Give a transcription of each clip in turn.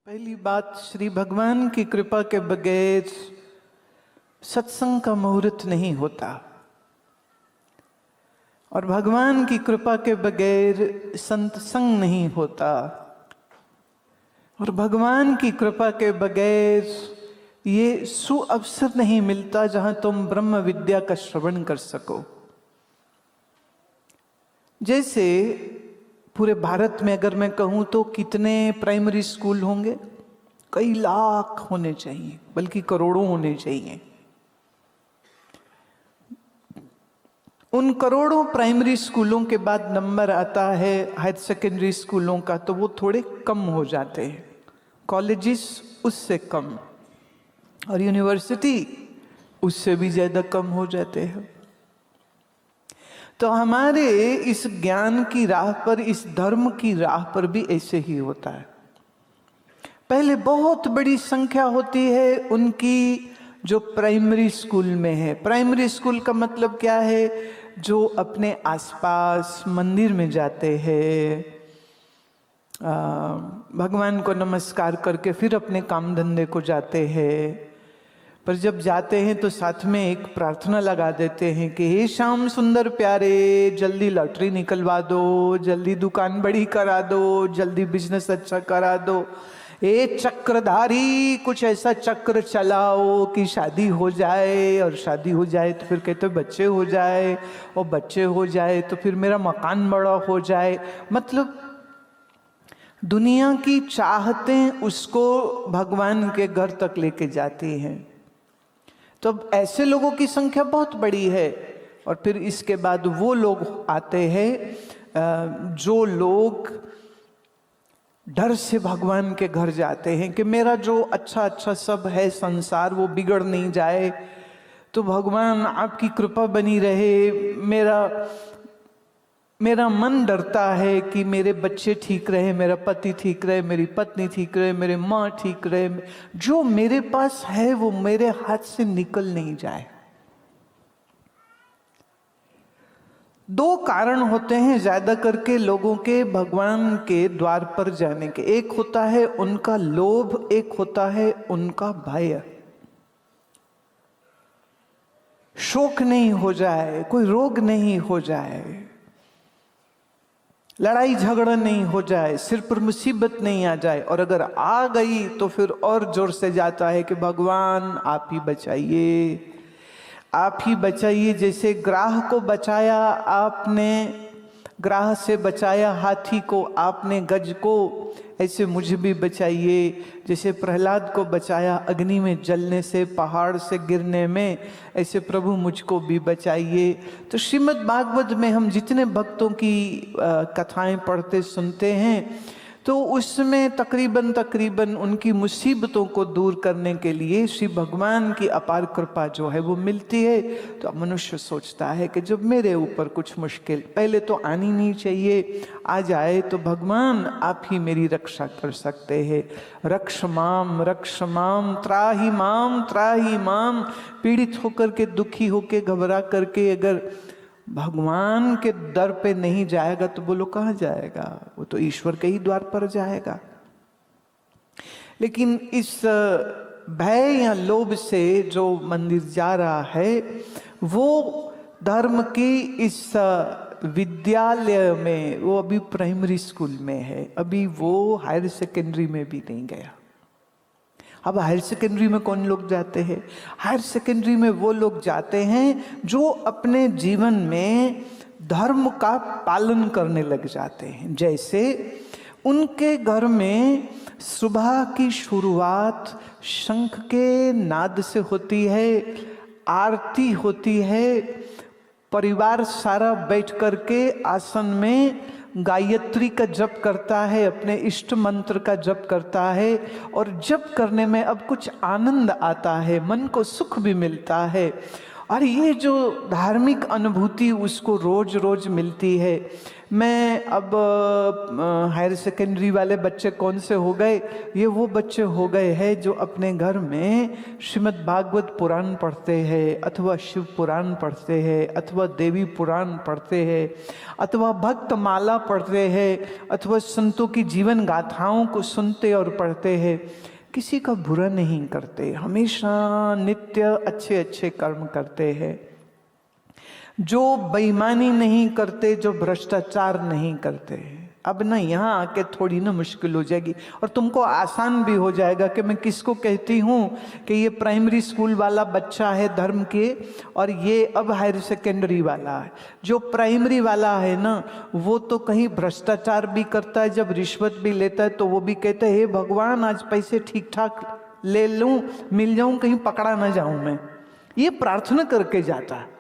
पहली बात, श्री भगवान की कृपा के बगैर सत्संग का मुहूर्त नहीं होता और भगवान की कृपा के बगैर संत संग नहीं होता और भगवान की कृपा के बगैर ये सुअवसर नहीं मिलता जहां तुम ब्रह्म विद्या का श्रवण कर सको। जैसे पूरे भारत में अगर मैं कहूं तो कितने प्राइमरी स्कूल होंगे? कई लाख होने चाहिए, बल्कि करोड़ों होने चाहिए। उन करोड़ों प्राइमरी स्कूलों के बाद नंबर आता है हायर सेकेंडरी स्कूलों का, तो वो थोड़े कम हो जाते हैं, कॉलेजेस उससे कम और यूनिवर्सिटी उससे भी ज्यादा कम हो जाते हैं। तो हमारे इस ज्ञान की राह पर, इस धर्म की राह पर भी ऐसे ही होता है। पहले बहुत बड़ी संख्या होती है उनकी जो प्राइमरी स्कूल में है। प्राइमरी स्कूल का मतलब क्या है? जो अपने आसपास मंदिर में जाते हैं, भगवान को नमस्कार करके फिर अपने काम धंधे को जाते हैं। पर जब जाते हैं तो साथ में एक प्रार्थना लगा देते हैं कि हे श्याम सुंदर प्यारे, जल्दी लॉटरी निकलवा दो, जल्दी दुकान बड़ी करा दो, जल्दी बिजनेस अच्छा करा दो, ए चक्रधारी कुछ ऐसा चक्र चलाओ कि शादी हो जाए, और शादी हो जाए तो फिर कहते बच्चे हो जाए, और बच्चे हो जाए तो फिर मेरा मकान बड़ा हो जाए। मतलब दुनिया की चाहतें उसको भगवान के घर तक लेके जाती हैं। तो अब ऐसे लोगों की संख्या बहुत बड़ी है। और फिर इसके बाद वो लोग आते हैं जो लोग डर से भगवान के घर जाते हैं कि मेरा जो अच्छा अच्छा सब है संसार वो बिगड़ नहीं जाए, तो भगवान आपकी कृपा बनी रहे। मेरा मन डरता है कि मेरे बच्चे ठीक रहे, मेरा पति ठीक रहे, मेरी पत्नी ठीक रहे, मेरे माँ ठीक रहे, जो मेरे पास है वो मेरे हाथ से निकल नहीं जाए। दो कारण होते हैं ज्यादा करके लोगों के भगवान के द्वार पर जाने के। एक होता है उनका लोभ, एक होता है उनका भय। शोक नहीं हो जाए, कोई रोग नहीं हो जाए, लड़ाई झगड़ा नहीं हो जाए, सिर पर मुसीबत नहीं आ जाए, और अगर आ गई तो फिर और जोर से जाता है कि भगवान आप ही बचाइए, आप ही बचाइए। जैसे ग्राह को बचाया आपने, ग्राह से बचाया हाथी को आपने, गज को, ऐसे मुझे भी बचाइए। जैसे प्रहलाद को बचाया अग्नि में जलने से, पहाड़ से गिरने में, ऐसे प्रभु मुझको भी बचाइए। तो श्रीमद् भागवत में हम जितने भक्तों की कथाएं पढ़ते सुनते हैं, तो उसमें तकरीबन उनकी मुसीबतों को दूर करने के लिए श्री भगवान की अपार कृपा जो है वो मिलती है। तो मनुष्य सोचता है कि जब मेरे ऊपर कुछ मुश्किल पहले तो आनी नहीं चाहिए, आ जाए तो भगवान आप ही मेरी रक्षा कर सकते हैं। रक्ष माम त्राही माम। पीड़ित होकर के, दुखी होके, घबरा करके अगर भगवान के दर पे नहीं जाएगा तो बोलो कहाँ जाएगा? वो तो ईश्वर के ही द्वार पर जाएगा। लेकिन इस भय या लोभ से जो मंदिर जा रहा है वो धर्म की इस विद्यालय में, वो अभी प्राइमरी स्कूल में है, अभी वो हायर सेकेंडरी में भी नहीं गया। अब हायर सेकेंडरी में कौन लोग जाते हैं? हायर सेकेंडरी में वो लोग जाते हैं जो अपने जीवन में धर्म का पालन करने लग जाते हैं। जैसे उनके घर में सुबह की शुरुआत शंख के नाद से होती है, आरती होती है, परिवार सारा बैठ करके आसन में गायत्री का जप करता है, अपने इष्ट मंत्र का जप करता है, और जप करने में अब कुछ आनंद आता है, मन को सुख भी मिलता है। और ये जो धार्मिक अनुभूति उसको रोज रोज मिलती है। मैं अब हायर सेकेंडरी वाले बच्चे कौन से हो गए, ये वो बच्चे हो गए हैं जो अपने घर में श्रीमद् भागवत पुराण पढ़ते हैं, अथवा शिव पुराण पढ़ते हैं, अथवा देवी पुराण पढ़ते हैं, अथवा भक्त माला पढ़ते हैं, अथवा संतों की जीवन गाथाओं को सुनते और पढ़ते हैं। किसी का बुरा नहीं करते, हमेशा नित्य अच्छे अच्छे कर्म करते हैं, जो बेईमानी नहीं करते, जो भ्रष्टाचार नहीं करते। अब ना यहाँ आके थोड़ी ना मुश्किल हो जाएगी और तुमको आसान भी हो जाएगा कि मैं किसको कहती हूँ कि ये प्राइमरी स्कूल वाला बच्चा है धर्म के, और ये अब हायर सेकेंडरी वाला है। जो प्राइमरी वाला है ना, वो तो कहीं भ्रष्टाचार भी करता है, जब रिश्वत भी लेता है तो वो भी कहता है हे भगवान आज पैसे ठीक ठाक ले लूँ, मिल जाऊँ, कहीं पकड़ा ना जाऊँ मैं। ये प्रार्थना करके जाता है,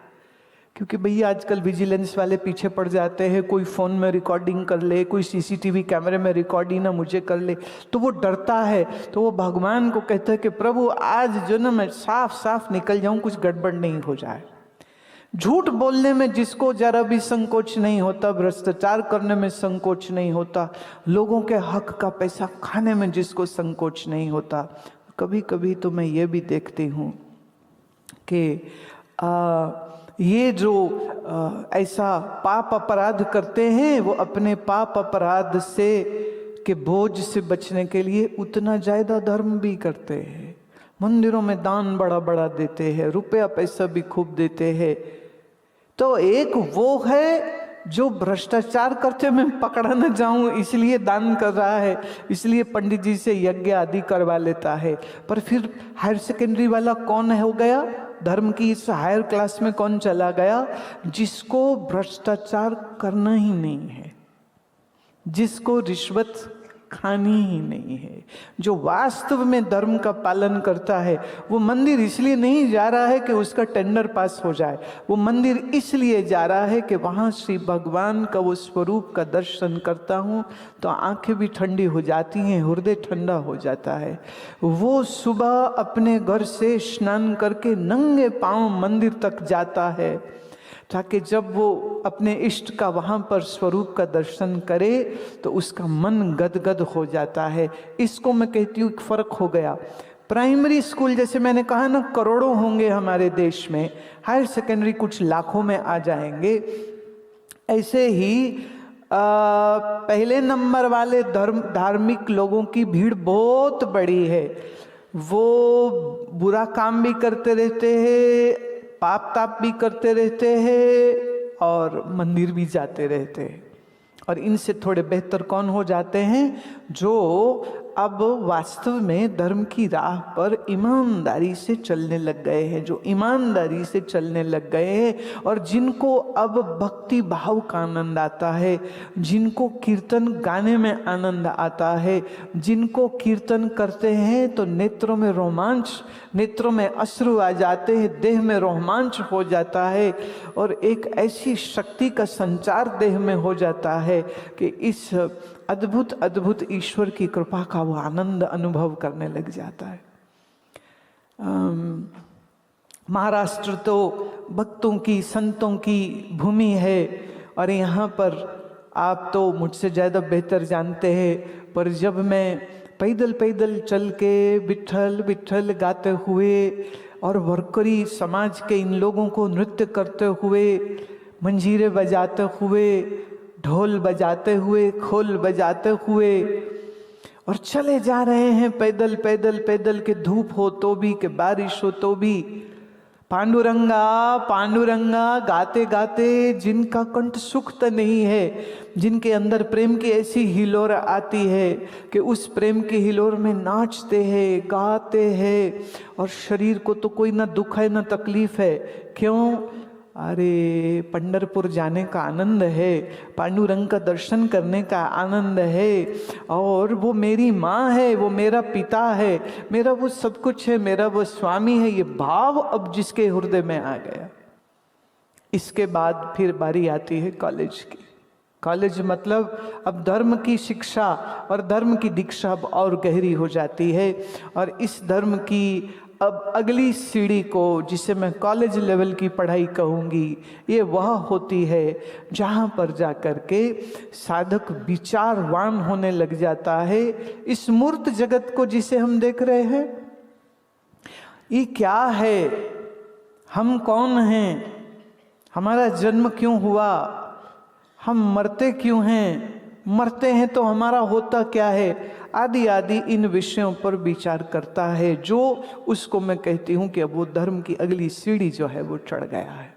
क्योंकि भैया आजकल विजिलेंस वाले पीछे पड़ जाते हैं, कोई फ़ोन में रिकॉर्डिंग कर ले, कोई सीसीटीवी कैमरे में रिकॉर्डिंग ना मुझे कर ले, तो वो डरता है। तो वो भगवान को कहता है कि प्रभु आज जो ना मैं साफ साफ निकल जाऊं, कुछ गड़बड़ नहीं हो जाए। झूठ बोलने में जिसको जरा भी संकोच नहीं होता, भ्रष्टाचार करने में संकोच नहीं होता, लोगों के हक का पैसा खाने में जिसको संकोच नहीं होता। कभी कभी तो मैं ये भी देखती हूँ कि ये जो ऐसा पाप अपराध करते हैं, वो अपने पाप अपराध से के बोझ से बचने के लिए उतना ज़्यादा धर्म भी करते हैं, मंदिरों में दान बड़ा बड़ा देते हैं, रुपया पैसा भी खूब देते हैं। तो एक वो है जो भ्रष्टाचार करते मैं पकड़ा न जाऊं इसलिए दान कर रहा है, इसलिए पंडित जी से यज्ञ आदि करवा लेता है। पर फिर हायर सेकेंडरी वाला कौन हो गया, धर्म की इस हायर क्लास में कौन चला गया, जिसको भ्रष्टाचार करना ही नहीं है, जिसको रिश्वत खानी ही नहीं है, जो वास्तव में धर्म का पालन करता है। वो मंदिर इसलिए नहीं जा रहा है कि उसका टेंडर पास हो जाए, वो मंदिर इसलिए जा रहा है कि वहाँ श्री भगवान का वो स्वरूप का दर्शन करता हूँ तो आंखें भी ठंडी हो जाती हैं, हृदय ठंडा हो जाता है। वो सुबह अपने घर से स्नान करके नंगे पांव मंदिर तक जाता है, ताकि जब वो अपने इष्ट का वहाँ पर स्वरूप का दर्शन करे तो उसका मन गदगद हो जाता है। इसको मैं कहती हूँ फर्क हो गया। प्राइमरी स्कूल जैसे मैंने कहा ना, करोड़ों होंगे हमारे देश में, हायर सेकेंडरी कुछ लाखों में आ जाएंगे। ऐसे ही पहले नंबर वाले धार्मिक लोगों की भीड़ बहुत बड़ी है। वो बुरा काम भी करते रहते हैं, पाप ताप भी करते रहते हैं और मंदिर भी जाते रहते हैं। और इनसे थोड़े बेहतर कौन हो जाते हैं, जो अब वास्तव में धर्म की राह पर ईमानदारी से चलने लग गए हैं, जो ईमानदारी से चलने लग गए हैं और जिनको अब भक्ति भाव का आनंद आता है, जिनको कीर्तन गाने में आनंद आता है, जिनको कीर्तन करते हैं तो नेत्रों में रोमांच, नेत्रों में अश्रु आ जाते हैं, देह में रोमांच हो जाता है और एक ऐसी शक्ति का संचार देह में हो जाता है कि इस अद्भुत अद्भुत ईश्वर की कृपा का वो आनंद अनुभव करने लग जाता है। महाराष्ट्र तो भक्तों की, संतों की भूमि है और यहाँ पर आप तो मुझसे ज़्यादा बेहतर जानते हैं, पर जब मैं पैदल पैदल चल के विठल विठल गाते हुए और वरकरी समाज के इन लोगों को नृत्य करते हुए, मंजीरे बजाते हुए, ढोल बजाते हुए, खोल बजाते हुए और चले जा रहे हैं पैदल पैदल पैदल, के धूप हो तो भी, के बारिश हो तो भी, पांडुरंगा पांडुरंगा गाते गाते, जिनका कंठ सुख तो नहीं है, जिनके अंदर प्रेम की ऐसी हिलोर आती है कि उस प्रेम की हिलोर में नाचते हैं, गाते हैं और शरीर को तो कोई ना दुख है ना तकलीफ है। क्यों? अरे पंढरपुर जाने का आनंद है, पांडुरंग का दर्शन करने का आनंद है, और वो मेरी माँ है, वो मेरा पिता है, मेरा वो सब कुछ है, मेरा वो स्वामी है, ये भाव अब जिसके हृदय में आ गया। इसके बाद फिर बारी आती है कॉलेज की। कॉलेज मतलब अब धर्म की शिक्षा और धर्म की दीक्षा अब और गहरी हो जाती है और इस धर्म की अब अगली सीढ़ी को, जिसे मैं कॉलेज लेवल की पढ़ाई कहूँगी, ये वह होती है जहाँ पर जा कर के साधक विचारवान होने लग जाता है। इस मूर्त जगत को जिसे हम देख रहे हैं, ये क्या है, हम कौन हैं, हमारा जन्म क्यों हुआ, हम मरते क्यों हैं, मरते हैं तो हमारा होता क्या है, आदि आदि इन विषयों पर विचार करता है, जो उसको मैं कहती हूँ कि अब वो धर्म की अगली सीढ़ी जो है वो चढ़ गया है।